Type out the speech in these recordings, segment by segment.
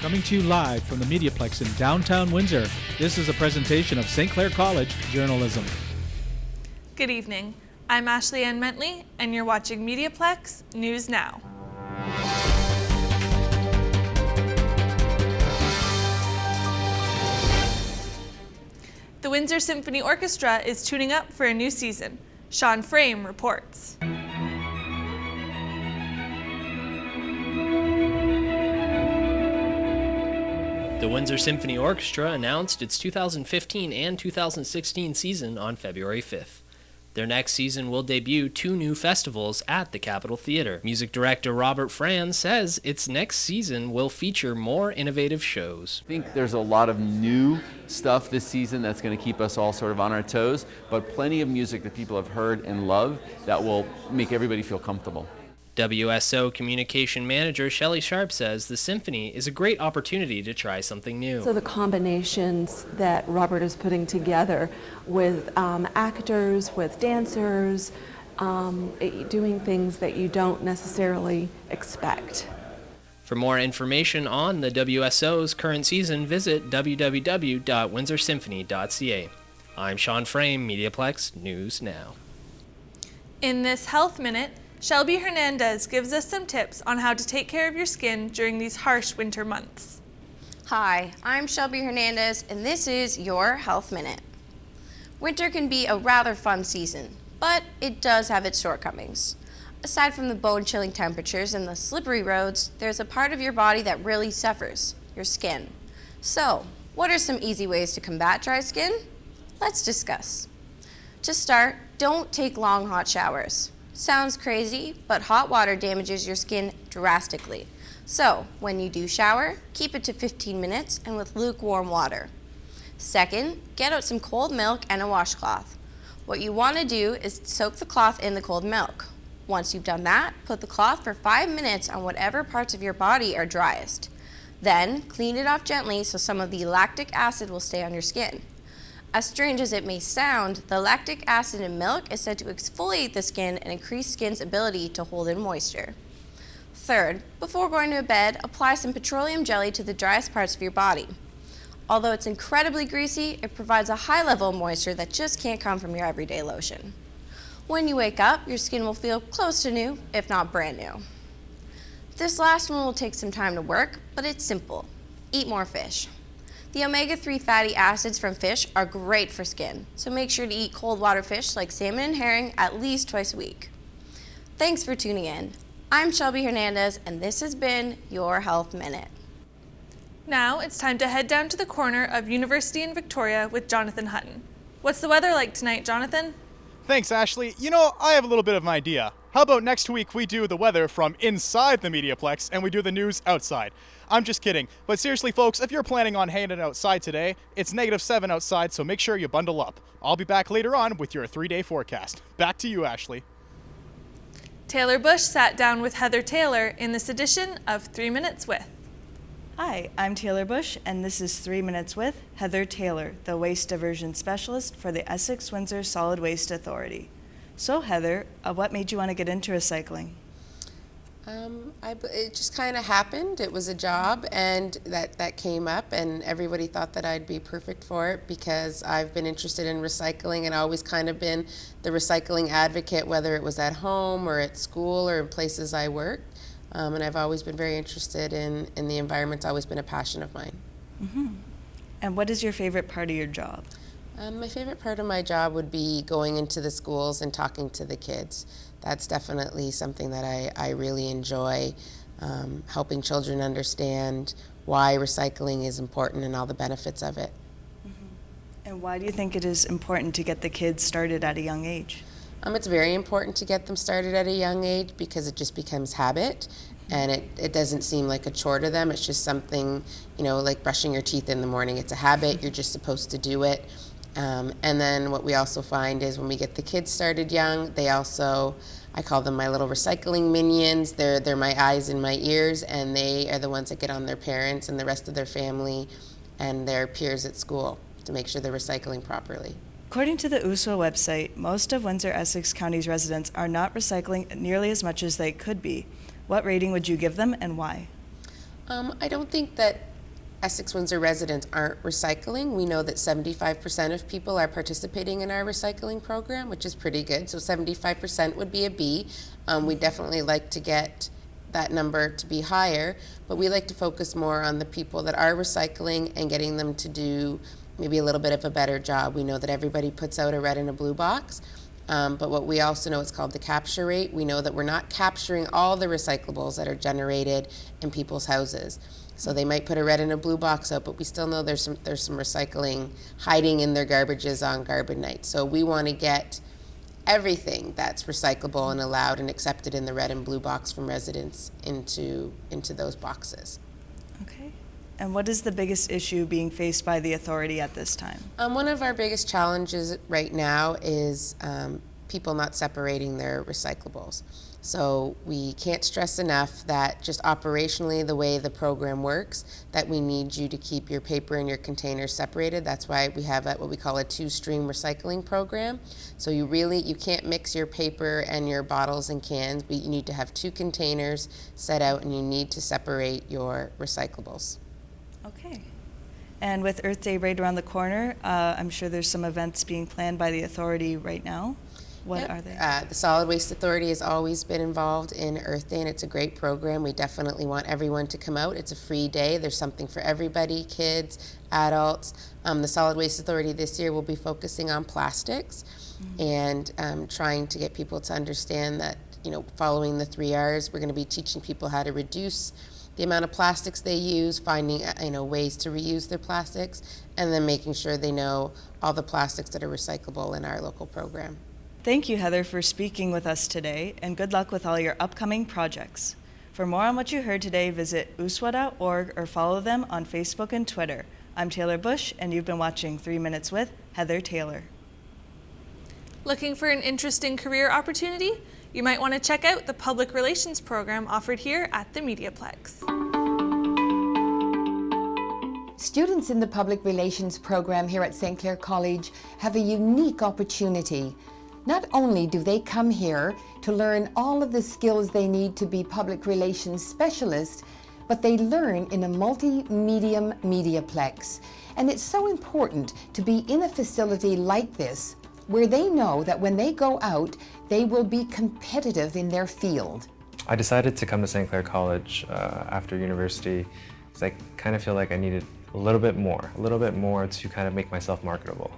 Coming to you live from the MediaPlex in downtown Windsor, this is a presentation of St. Clair College Journalism. Good evening. I'm Ashley Ann Mentley, and you're watching MediaPlex News Now. The Windsor Symphony Orchestra is tuning up for a new season. Sean Frame reports. The Windsor Symphony Orchestra announced its 2015 and 2016 season on February 5th. Their next season will debut 2 new festivals at the Capitol Theater. Music director Robert Franz says its next season will feature more innovative shows. I think there's a lot of new stuff this season that's going to keep us all sort of on our toes, but plenty of music that people have heard and love that will make everybody feel comfortable. WSO Communication Manager Shelley Sharp says the symphony is a great opportunity to try something new. So the combinations that Robert is putting together with actors, with dancers, doing things that you don't necessarily expect. For more information on the WSO's current season, visit www.windsorsymphony.ca. I'm Sean Frame, MediaPlex News Now. In this Health Minute, Shelby Hernandez gives us some tips on how to take care of your skin during these harsh winter months. Hi, I'm Shelby Hernandez, and this is your Health Minute. Winter can be a rather fun season, but it does have its shortcomings. Aside from the bone-chilling temperatures and the slippery roads, there's a part of your body that really suffers, your skin. So, what are some easy ways to combat dry skin? Let's discuss. To start, don't take long hot showers. Sounds crazy, but hot water damages your skin drastically. So, when you do shower, keep it to 15 minutes and with lukewarm water. Second, get out some cold milk and a washcloth. What you want to do is soak the cloth in the cold milk. Once you've done that, put the cloth for 5 minutes on whatever parts of your body are driest. Then, clean it off gently so some of the lactic acid will stay on your skin. As strange as it may sound, the lactic acid in milk is said to exfoliate the skin and increase skin's ability to hold in moisture. Third, before going to bed, apply some petroleum jelly to the driest parts of your body. Although it's incredibly greasy, it provides a high level of moisture that just can't come from your everyday lotion. When you wake up, your skin will feel close to new, if not brand new. This last one will take some time to work, but it's simple. Eat more fish. The omega-3 fatty acids from fish are great for skin, so make sure to eat cold water fish like salmon and herring at least twice a week. Thanks for tuning in. I'm Shelby Hernandez, and this has been your Health Minute. Now it's time to head down to the corner of University and Victoria with Jonathan Hutton. What's the weather like tonight, Jonathan? Thanks, Ashley. You know, I have a little bit of an idea. How about next week we do the weather from inside the MediaPlex and we do the news outside? I'm just kidding. But seriously, folks, if you're planning on hanging outside today, it's -7 outside, so make sure you bundle up. I'll be back later on with your 3-day forecast. Back to you, Ashley. Taylor Bush sat down with Heather Taylor in this edition of 3 Minutes With. Hi, I'm Taylor Bush, and this is 3 Minutes with Heather Taylor, the Waste Diversion Specialist for the Essex-Windsor Solid Waste Authority. So Heather, what made you want to get into recycling? It just kind of happened. It was a job, and that came up, and everybody thought that I'd be perfect for it because I've been interested in recycling and always kind of been the recycling advocate, whether it was at home or at school or in places I work. And I've always been very interested in the environment. It's always been a passion of mine. Mm-hmm. And what is your favorite part of your job? My favorite part of my job would be going into the schools and talking to the kids. That's definitely something that I really enjoy, helping children understand why recycling is important and all the benefits of it. Mm-hmm. And why do you think it is important to get the kids started at a young age? It's very important to get them started at a young age because it just becomes habit, and it doesn't seem like a chore to them. It's just something, like brushing your teeth in the morning. It's a habit. You're just supposed to do it. And then what we also find is when we get the kids started young, they also, I call them my little recycling minions. They're my eyes and my ears, and they are the ones that get on their parents and the rest of their family and their peers at school to make sure they're recycling properly. According to the USWA website, most of Windsor-Essex County's residents are not recycling nearly as much as they could be. What rating would you give them and why? I don't think that Essex Windsor residents aren't recycling. We know that 75% of people are participating in our recycling program, which is pretty good. So 75% would be a B. We definitely like to get that number to be higher, but we like to focus more on the people that are recycling and getting them to do maybe a little bit of a better job. We know that everybody puts out a red and a blue box, but what we also know is called the capture rate. We know that we're not capturing all the recyclables that are generated in people's houses. So they might put a red and a blue box out, but we still know there's some recycling hiding in their garbages on garbage night. So we want to get everything that's recyclable and allowed and accepted in the red and blue box from residents into those boxes. Okay. And what is the biggest issue being faced by the authority at this time? One of our biggest challenges right now is people not separating their recyclables. So we can't stress enough that just operationally, the way the program works, that we need you to keep your paper and your containers separated. That's why we have what we call a two-stream recycling program. So you can't mix your paper and your bottles and cans, but you need to have two containers set out and you need to separate your recyclables. Okay. And with Earth Day right around the corner, I'm sure there's some events being planned by the authority right now. What are they? The Solid Waste Authority has always been involved in Earth Day, and it's a great program. We definitely want everyone to come out. It's a free day. There's something for everybody, kids, adults. The Solid Waste Authority this year will be focusing on plastics and trying to get people to understand that, following the 3 R's, we're going to be teaching people how to reduce the amount of plastics they use, finding ways to reuse their plastics, and then making sure they know all the plastics that are recyclable in our local program. Thank you, Heather, for speaking with us today, and good luck with all your upcoming projects. For more on what you heard today, visit uswa.org or follow them on Facebook and Twitter. I'm Taylor Bush, and you've been watching 3 Minutes with Heather Taylor. Looking for an interesting career opportunity? You might want to check out the public relations program offered here at the MediaPlex. Students in the public relations program here at St. Clair College have a unique opportunity. Not only do they come here to learn all of the skills they need to be public relations specialists, but they learn in a multi-medium MediaPlex. And it's so important to be in a facility like this, where they know that when they go out, they will be competitive in their field. I decided to come to St. Clair College after university because I kind of feel like I needed a little bit more to kind of make myself marketable.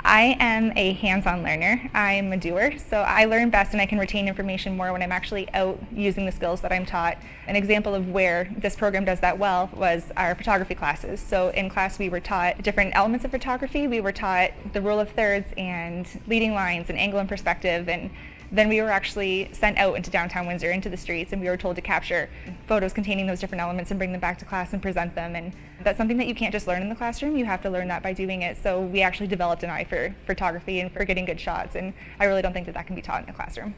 I am a hands-on learner. I'm a doer, so I learn best and I can retain information more when I'm actually out using the skills that I'm taught. An example of where this program does that well was our photography classes. So in class we were taught different elements of photography. We were taught the rule of thirds and leading lines and angle and perspective, and then we were actually sent out into downtown Windsor, into the streets, and we were told to capture photos containing those different elements and bring them back to class and present them. And that's something that you can't just learn in the classroom. You have to learn that by doing it. So we actually developed an eye for photography and for getting good shots, and I really don't think that can be taught in a classroom.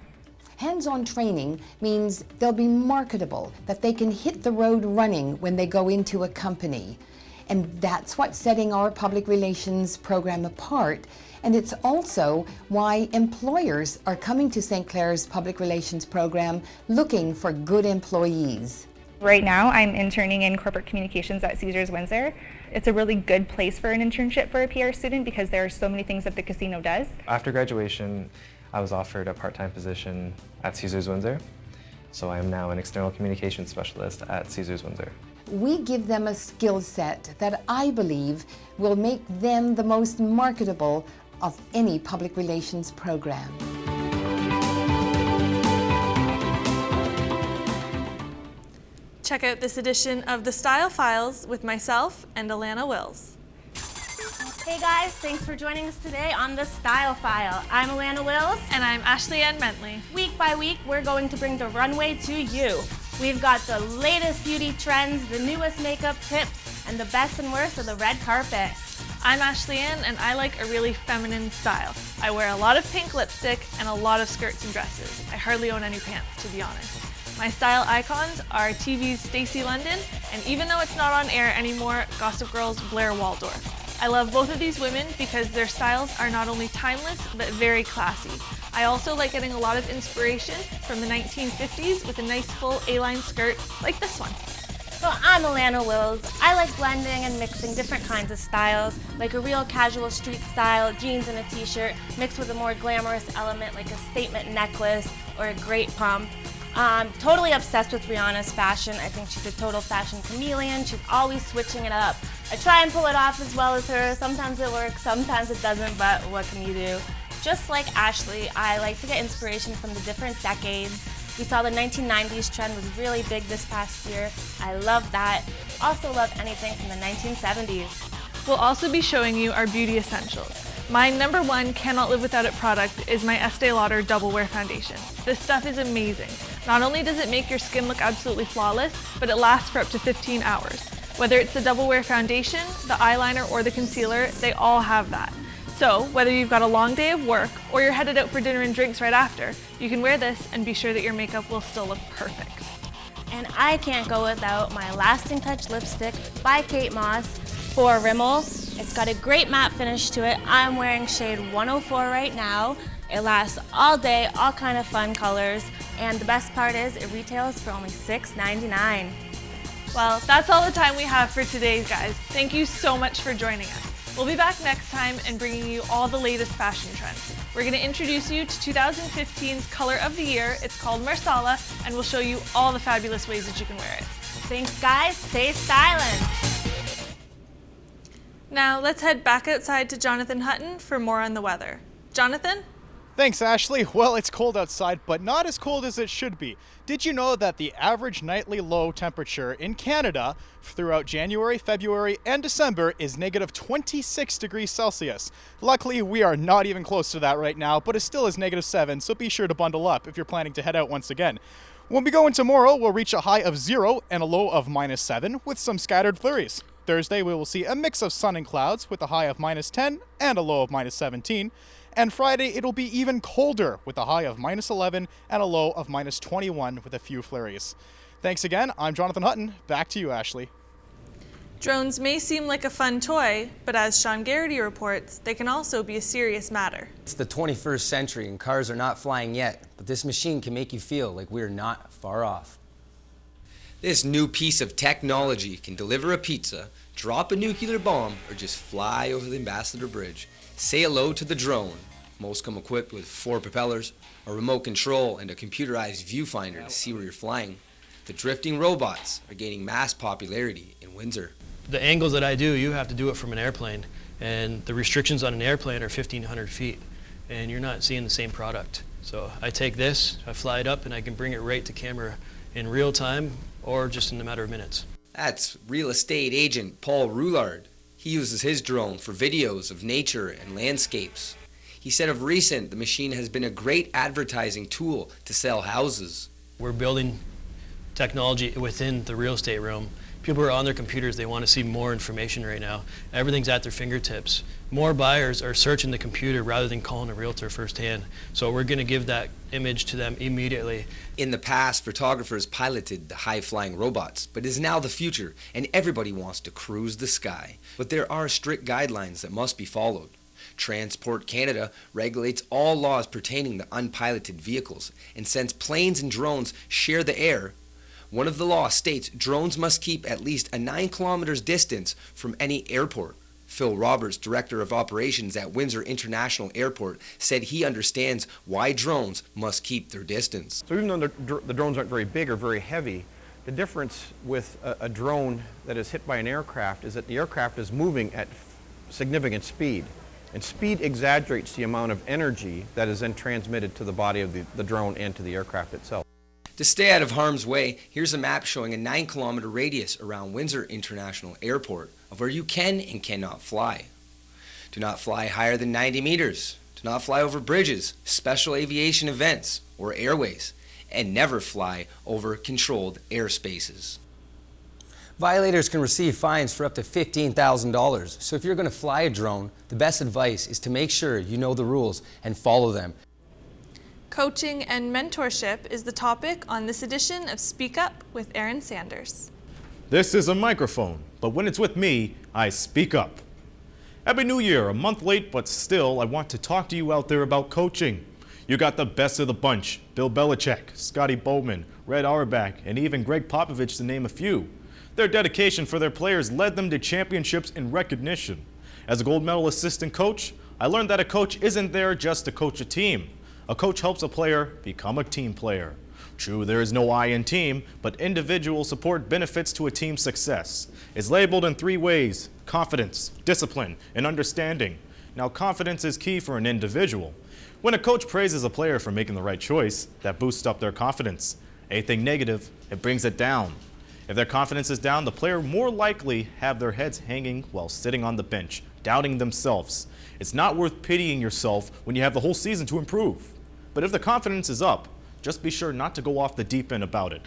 Hands-on training means they'll be marketable, that they can hit the road running when they go into a company. And that's what's setting our public relations program apart. And it's also why employers are coming to St. Clair's public relations program looking for good employees. Right now I'm interning in corporate communications at Caesars Windsor. It's a really good place for an internship for a PR student because there are so many things that the casino does. After graduation, I was offered a part-time position at Caesars Windsor. So I am now an external communications specialist at Caesars Windsor. We give them a skill set that I believe will make them the most marketable of any public relations program. Check out this edition of The Style Files with myself and Alana Wills. Hey guys, thanks for joining us today on The Style File. I'm Alana Wills. And I'm Ashley Ann Bentley. Week by week, we're going to bring the runway to you. We've got the latest beauty trends, the newest makeup tips, and the best and worst of the red carpet. I'm Ashley Ann, and I like a really feminine style. I wear a lot of pink lipstick and a lot of skirts and dresses. I hardly own any pants, to be honest. My style icons are TV's Stacey London, and even though it's not on air anymore, Gossip Girl's Blair Waldorf. I love both of these women because their styles are not only timeless, but very classy. I also like getting a lot of inspiration from the 1950s with a nice full A-line skirt like this one. So I'm Alana Wills. I like blending and mixing different kinds of styles, like a real casual street style, jeans and a t-shirt, mixed with a more glamorous element like a statement necklace or a great pump. Totally obsessed with Rihanna's fashion. I think she's a total fashion chameleon. She's always switching it up. I try and pull it off as well as her. Sometimes it works, sometimes it doesn't, but what can you do? Just like Ashley, I like to get inspiration from the different decades. We saw the 1990s trend was really big this past year. I love that. Also love anything from the 1970s. We'll also be showing you our beauty essentials. My number one cannot live without it product is my Estee Lauder Double Wear Foundation. This stuff is amazing. Not only does it make your skin look absolutely flawless, but it lasts for up to 15 hours. Whether it's the Double Wear Foundation, the eyeliner, or the concealer, they all have that. So, whether you've got a long day of work or you're headed out for dinner and drinks right after, you can wear this and be sure that your makeup will still look perfect. And I can't go without my Lasting Touch lipstick by Kate Moss for Rimmel. It's got a great matte finish to it. I'm wearing shade 104 right now. It lasts all day, all kind of fun colors, and the best part is it retails for only $6.99. Well, that's all the time we have for today, guys. Thank you so much for joining us. We'll be back next time and bringing you all the latest fashion trends. We're going to introduce you to 2015's color of the year. It's called Marsala, and we'll show you all the fabulous ways that you can wear it. Thanks, guys. Stay styling. Now, let's head back outside to Jonathan Hutton for more on the weather. Jonathan? Thanks, Ashley. Well, it's cold outside, but not as cold as it should be. Did you know that the average nightly low temperature in Canada throughout January, February, and December is negative 26 degrees Celsius? Luckily, we are not even close to that right now, but it still is negative 7, so be sure to bundle up if you're planning to head out once again. When we go in tomorrow, we'll reach a high of 0 and a low of -7 with some scattered flurries. Thursday, we will see a mix of sun and clouds with a high of -10 and a low of -17. And Friday, it'll be even colder with a high of -11 and a low of -21 with a few flurries. Thanks again. I'm Jonathan Hutton. Back to you, Ashley. Drones may seem like a fun toy, but as Sean Garrity reports, they can also be a serious matter. It's the 21st century and cars are not flying yet, but this machine can make you feel like we're not far off. This new piece of technology can deliver a pizza, drop a nuclear bomb, or just fly over the Ambassador Bridge. Say hello to the drone. Most come equipped with 4 propellers, a remote control, and a computerized viewfinder to see where you're flying. The drifting robots are gaining mass popularity in Windsor. The angles that I do, you have to do it from an airplane, and the restrictions on an airplane are 1,500 feet, and you're not seeing the same product. So I take this, I fly it up, and I can bring it right to camera in real time or just in a matter of minutes. That's real estate agent Paul Roulard. He uses his drone for videos of nature and landscapes. He said of recent, the machine has been a great advertising tool to sell houses. We're building technology within the real estate realm. People are on their computers, they want to see more information right now. Everything's at their fingertips. More buyers are searching the computer rather than calling a realtor firsthand. So we're going to give that image to them immediately. In the past, photographers piloted the high-flying robots, but it is now the future, and everybody wants to cruise the sky. But there are strict guidelines that must be followed. Transport Canada regulates all laws pertaining to unpiloted vehicles, and since planes and drones share the air, one of the laws states drones must keep at least a 9 kilometers distance from any airport. Phil Roberts, Director of Operations at Windsor International Airport, said he understands why drones must keep their distance. So even though the drones aren't very big or very heavy, the difference with a drone that is hit by an aircraft is that the aircraft is moving at significant speed. And speed exaggerates the amount of energy that is then transmitted to the body of the drone and to the aircraft itself. To stay out of harm's way, here's a map showing a 9-kilometer radius around Windsor International Airport of where you can and cannot fly. Do not fly higher than 90 meters. Do not fly over bridges, special aviation events, or airways. And never fly over controlled airspaces. Violators can receive fines for up to $15,000. So if you're going to fly a drone, the best advice is to make sure you know the rules and follow them. Coaching and mentorship is the topic on this edition of Speak Up with Aaron Sanders. This is a microphone, but when it's with me, I speak up. Happy New Year, a month late, but still, I want to talk to you out there about coaching. You got the best of the bunch, Bill Belichick, Scotty Bowman, Red Auerbach, and even Greg Popovich to name a few. Their dedication for their players led them to championships and recognition. As a gold medal assistant coach, I learned that a coach isn't there just to coach a team. A coach helps a player become a team player. True, there is no I in team, but individual support benefits to a team's success. It's labeled in 3 ways: confidence, discipline, and understanding. Now, confidence is key for an individual. When a coach praises a player for making the right choice, that boosts up their confidence. Anything negative, it brings it down. If their confidence is down, the player more likely have their heads hanging while sitting on the bench, doubting themselves. It's not worth pitying yourself when you have the whole season to improve. But if the confidence is up, just be sure not to go off the deep end about it.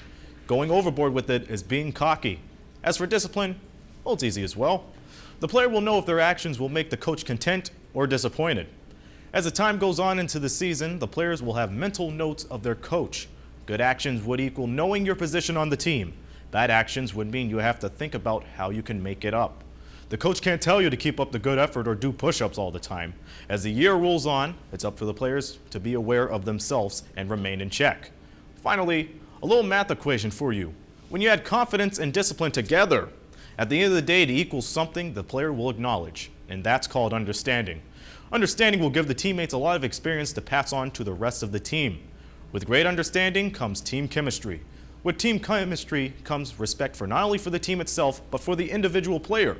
Going overboard with it is being cocky. As for discipline, well, it's easy as well. The player will know if their actions will make the coach content or disappointed. As the time goes on into the season, the players will have mental notes of their coach. Good actions would equal knowing your position on the team. Bad actions would mean you have to think about how you can make it up. The coach can't tell you to keep up the good effort or do push-ups all the time. As the year rolls on, it's up for the players to be aware of themselves and remain in check. Finally, a little math equation for you. When you add confidence and discipline together, at the end of the day, it equals something the player will acknowledge, and that's called understanding. Understanding will give the teammates a lot of experience to pass on to the rest of the team. With great understanding comes team chemistry. With team chemistry comes respect for not only for the team itself, but for the individual player.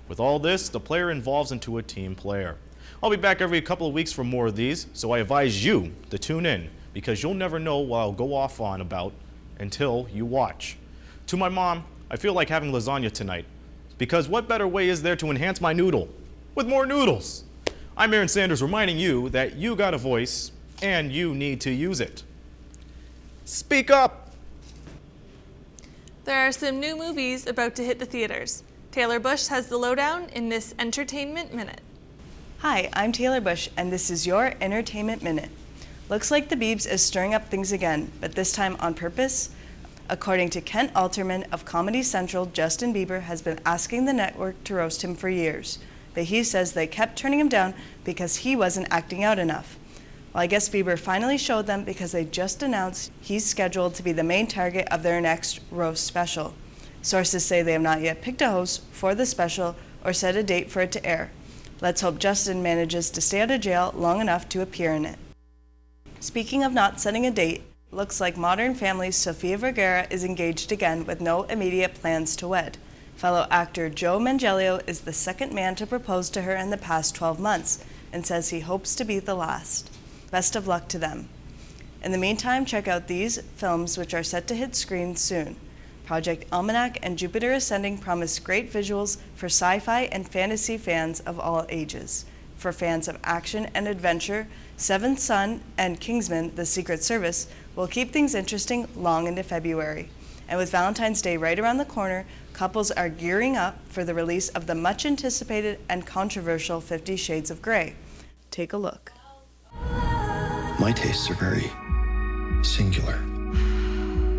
With all this, the player evolves into a team player. I'll be back every couple of weeks for more of these, so I advise you to tune in, because you'll never know what I'll go off on about until you watch. To my mom, I feel like having lasagna tonight, because what better way is there to enhance my noodle with more noodles? I'm Aaron Sanders reminding you that you got a voice and you need to use it. Speak up! There are some new movies about to hit the theaters. Taylor Bush has the lowdown in this Entertainment Minute. Hi, I'm Taylor Bush, and this is your Entertainment Minute. Looks like the Biebs is stirring up things again, but this time on purpose. According to Kent Alterman of Comedy Central, Justin Bieber has been asking the network to roast him for years, but he says they kept turning him down because he wasn't acting out enough. Well, I guess Bieber finally showed them because they just announced he's scheduled to be the main target of their next roast special. Sources say they have not yet picked a host for the special or set a date for it to air. Let's hope Justin manages to stay out of jail long enough to appear in it. Speaking of not setting a date, looks like Modern Family's Sofia Vergara is engaged again with no immediate plans to wed. Fellow actor Joe Manganiello is the second man to propose to her in the past 12 months and says he hopes to be the last. Best of luck to them. In the meantime, check out these films which are set to hit screens soon. Project Almanac and Jupiter Ascending promise great visuals for sci-fi and fantasy fans of all ages. For fans of action and adventure, Seventh Son and Kingsman: The Secret Service will keep things interesting long into February. And with Valentine's Day right around the corner, couples are gearing up for the release of the much-anticipated and controversial 50 Shades of Grey. Take a look. My tastes are very singular.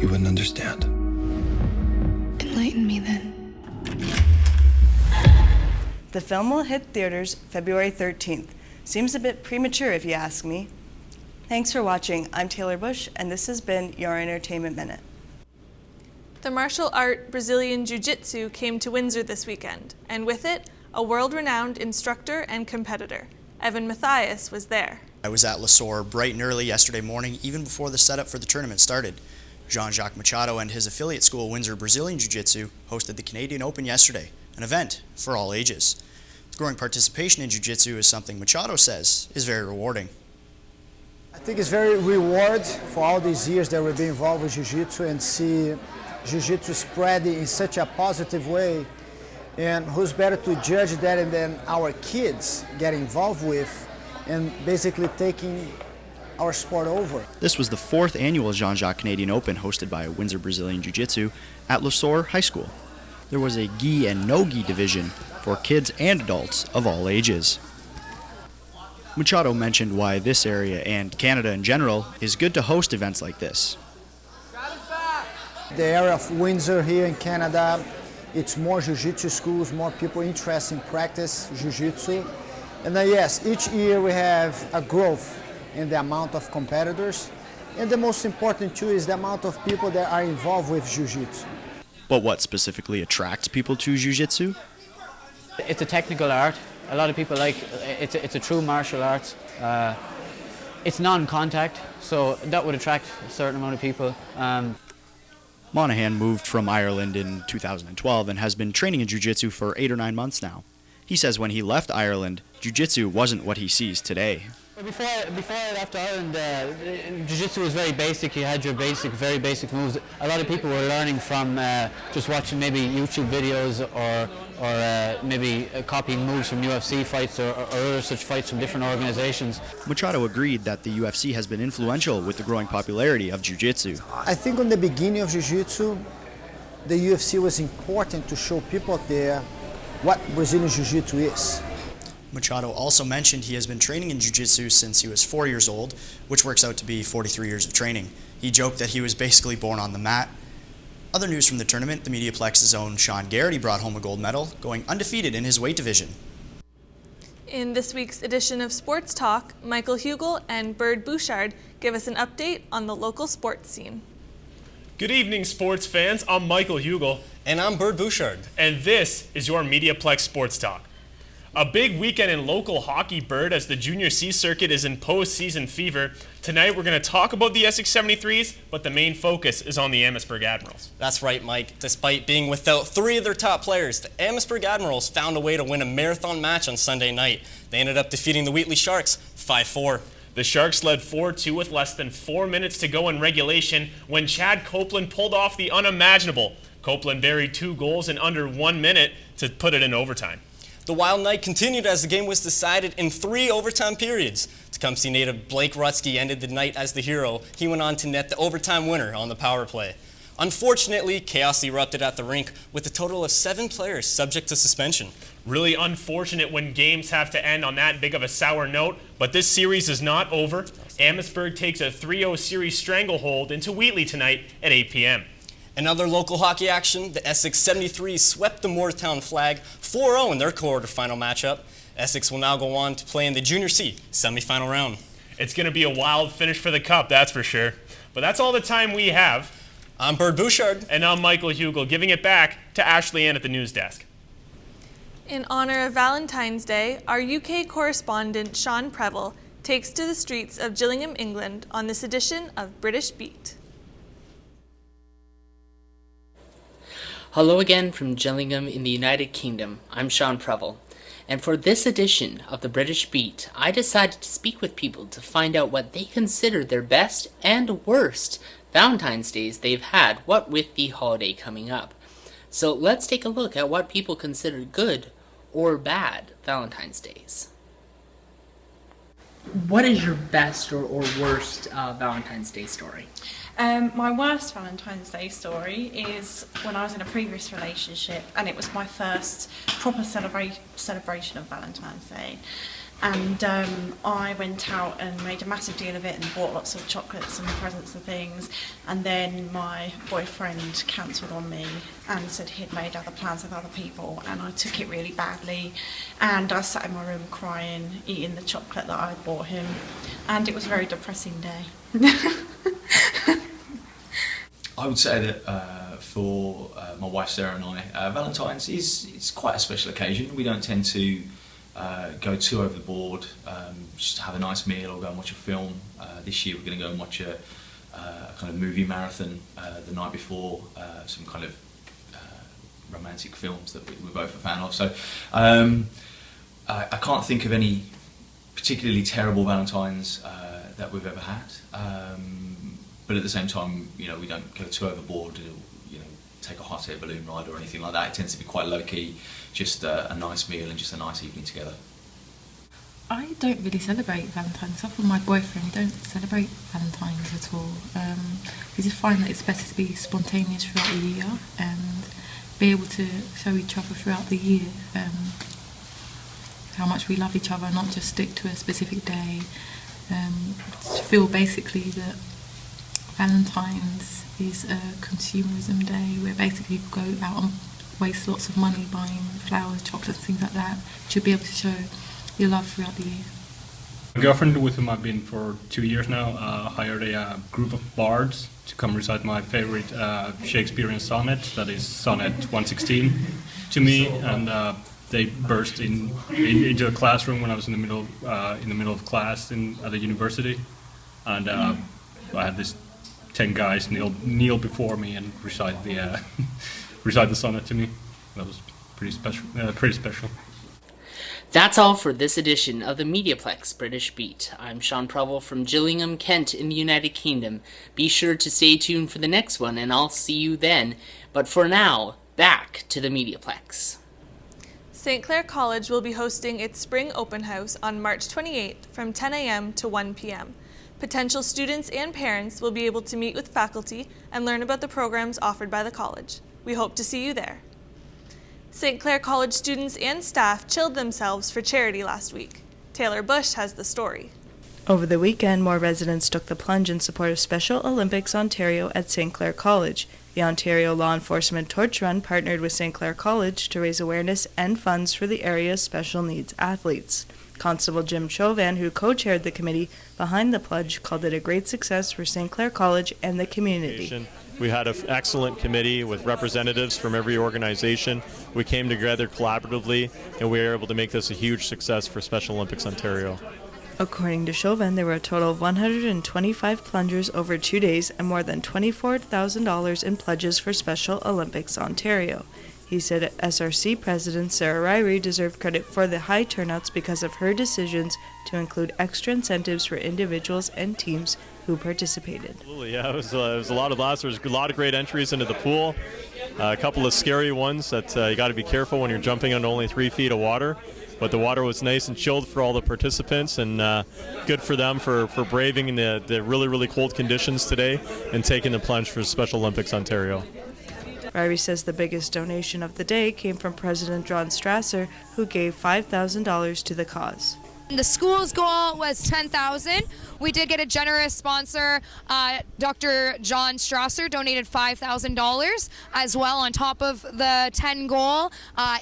You wouldn't understand. Enlighten me then. The film will hit theaters February 13th. Seems a bit premature if you ask me. Thanks for watching. I'm Taylor Bush, and this has been your Entertainment Minute. The martial art Brazilian Jiu-Jitsu came to Windsor this weekend, and with it, a world-renowned instructor and competitor. Evan Mathias was there. I was at Le Sore bright and early yesterday morning, even before the setup for the tournament started. Jean-Jacques Machado and his affiliate school, Windsor Brazilian Jiu-Jitsu, hosted the Canadian Open yesterday, an event for all ages. The growing participation in Jiu-Jitsu is something Machado says is very rewarding. I think it's very rewarding for all these years that we've been involved with Jiu-Jitsu and see Jiu-Jitsu spread in such a positive way. And who's better to judge that than our kids get involved with and basically taking our sport over. This was the 4th annual Jean-Jacques Canadian Open hosted by Windsor Brazilian Jiu-Jitsu at Le Sore High School. There was a gi and no-gi division for kids and adults of all ages. Machado mentioned why this area and Canada in general is good to host events like this. The area of Windsor here in Canada, it's more Jiu-Jitsu schools, more people interested in practice Jiu-Jitsu. And yes, each year we have a growth in the amount of competitors. And the most important too is the amount of people that are involved with Jiu-Jitsu. But what specifically attracts people to jiu-jitsu? It's a technical art. A lot of people like it's a true martial arts. It's non-contact, so that would attract a certain amount of people. Monahan moved from Ireland in 2012 and has been training in jiu-jitsu for 8 or 9 months now. He says when he left Ireland, jiu-jitsu wasn't what he sees today. Before I left Ireland, jiu-jitsu was very basic. You had your very basic moves. A lot of people were learning from just watching maybe YouTube videos or maybe copying moves from UFC fights or other such fights from different organizations. Machado agreed that the UFC has been influential with the growing popularity of jiu-jitsu. I think on the beginning of jiu-jitsu, the UFC was important to show people out there what Brazilian jiu-jitsu is. Machado also mentioned he has been training in jiu-jitsu since he was 4 years old, which works out to be 43 years of training. He joked that he was basically born on the mat. Other news from the tournament, the MediaPlex's own Sean Garrity brought home a gold medal, going undefeated in his weight division. In this week's edition of Sports Talk, Michael Hugel and Bird Bouchard give us an update on the local sports scene. Good evening, sports fans. I'm Michael Hugel. And I'm Bird Bouchard. And this is your MediaPlex Sports Talk. A big weekend in local hockey, Bird, as the Junior C circuit is in postseason fever. Tonight we're going to talk about the Essex 73s, but the main focus is on the Amherstburg Admirals. That's right, Mike. Despite being without 3 of their top players, the Amherstburg Admirals found a way to win a marathon match on Sunday night. They ended up defeating the Wheatley Sharks 5-4. The Sharks led 4-2 with less than 4 minutes to go in regulation when Chad Copeland pulled off the unimaginable. Copeland buried 2 goals in under 1 minute to put it in overtime. The wild night continued as the game was decided in 3 overtime periods. Tecumseh native Blake Rutsky ended the night as the hero. He went on to net the overtime winner on the power play. Unfortunately, chaos erupted at the rink with a total of 7 players subject to suspension. Really unfortunate when games have to end on that big of a sour note, but this series is not over. Amherstburg takes a 3-0 series stranglehold into Wheatley tonight at 8 p.m. In other local hockey action, the Essex 73s swept the Moortown Flag 4-0 in their quarterfinal matchup. Essex will now go on to play in the Junior C semifinal round. It's going to be a wild finish for the Cup, that's for sure. But that's all the time we have. I'm Bird Bouchard. And I'm Michael Hugel, giving it back to Ashley Ann at the news desk. In honor of Valentine's Day, our UK correspondent Sean Preble takes to the streets of Gillingham, England on this edition of British Beat. Hello again from Gillingham in the United Kingdom. I'm Sean Preble, and for this edition of the British Beat, I decided to speak with people to find out what they consider their best and worst Valentine's Days they've had, what with the holiday coming up. So let's take a look at what people consider good or bad Valentine's Days. What is your best or worst Valentine's Day story? My worst Valentine's Day story is when I was in a previous relationship, and it was my first proper celebration of Valentine's Day. And I went out and made a massive deal of it and bought lots of chocolates and presents and things. And then my boyfriend cancelled on me and said he'd made other plans with other people, and I took it really badly. And I sat in my room crying, eating the chocolate that I bought him. And it was a very depressing day. I would say that for my wife Sarah and I, Valentine's is quite a special occasion. We don't tend to go too over the board, just have a nice meal or go and watch a film. This year we're going to go and watch a kind of movie marathon the night before, some kind of romantic films that we're both a fan of. So I can't think of any particularly terrible Valentines that we've ever had. But at the same time, you know, we don't go too overboard, you know, take a hot air balloon ride or anything like that. It tends to be quite low-key, just a nice meal and just a nice evening together. I don't really celebrate Valentine's. Apart from my boyfriend, we don't celebrate Valentine's at all. We just find that it's better to be spontaneous throughout the year and be able to show each other throughout the year how much we love each other, not just stick to a specific day. Feel basically that Valentine's is a consumerism day where basically you go out and waste lots of money buying flowers, chocolates, things like that. You should be able to show your love throughout the year. My girlfriend, with whom I've been for 2 years now, hired a group of bards to come recite my favorite Shakespearean sonnet, that is Sonnet 116, to me, and they burst into the classroom when I was in the middle of class at the university, and I had this 10 guys kneel before me and recite the recite the sonnet to me. That was pretty special. That's all for this edition of the MediaPlex British Beat. I'm Sean Preble from Gillingham, Kent in the United Kingdom. Be sure to stay tuned for the next one, and I'll see you then. But for now, back to the MediaPlex. St. Clair College will be hosting its Spring Open House on March 28th from 10 a.m. to 1 p.m. Potential students and parents will be able to meet with faculty and learn about the programs offered by the college. We hope to see you there. St. Clair College students and staff chilled themselves for charity last week. Taylor Bush has the story. Over the weekend, more residents took the plunge in support of Special Olympics Ontario at St. Clair College. The Ontario Law Enforcement Torch Run partnered with St. Clair College to raise awareness and funds for the area's special needs athletes. Constable Jim Chauvin, who co-chaired the committee behind the pledge, called it a great success for St. Clair College and the community. We had an excellent committee with representatives from every organization. We came together collaboratively, and we were able to make this a huge success for Special Olympics Ontario. According to Chauvin, there were a total of 125 plungers over 2 days and more than $24,000 in pledges for Special Olympics Ontario. He said SRC President Sarah Ryrie deserved credit for the high turnouts because of her decisions to include extra incentives for individuals and teams who participated. Absolutely, yeah, it was a lot of laughs. There was a lot of great entries into the pool. A couple of scary ones that you got to be careful when you're jumping on only 3 feet of water. But the water was nice and chilled for all the participants, and good for them for braving the really, really cold conditions today and taking the plunge for Special Olympics Ontario. Ryrie says the biggest donation of the day came from President John Strasser, who gave $5,000 to the cause. The school's goal was $10,000. We did get a generous sponsor. Dr. John Strasser donated $5,000 as well on top of the 10 goal.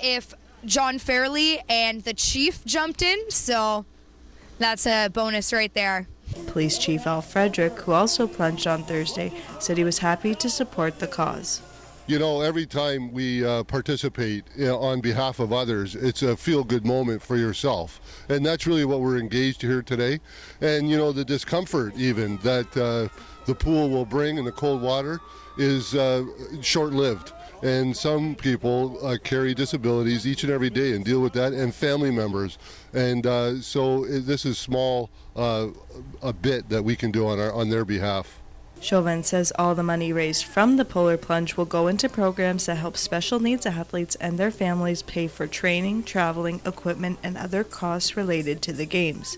If John Fairley and the chief jumped in, so that's a bonus right there. Police Chief Al Frederick, who also plunged on Thursday, said he was happy to support the cause. You know, every time we participate on behalf of others, it's a feel-good moment for yourself. And that's really what we're engaged here today. And, you know, the discomfort even that the pool will bring in the cold water is short-lived. And some people carry disabilities each and every day and deal with that, and family members. And so this is small, a bit that we can do on their behalf. Chauvin says all the money raised from the Polar Plunge will go into programs that help special needs athletes and their families pay for training, traveling, equipment, and other costs related to the Games.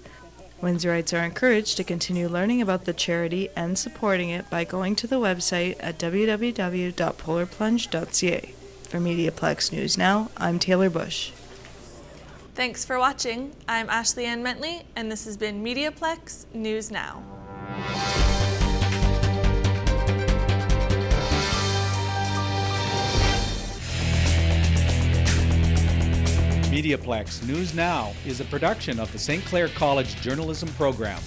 Windsorites are encouraged to continue learning about the charity and supporting it by going to the website at www.polarplunge.ca. For MediaPlex News Now, I'm Taylor Bush. Thanks for watching. I'm Ashley Ann Mentley, and this has been MediaPlex News Now. MediaPlex News Now is a production of the St. Clair College Journalism Program.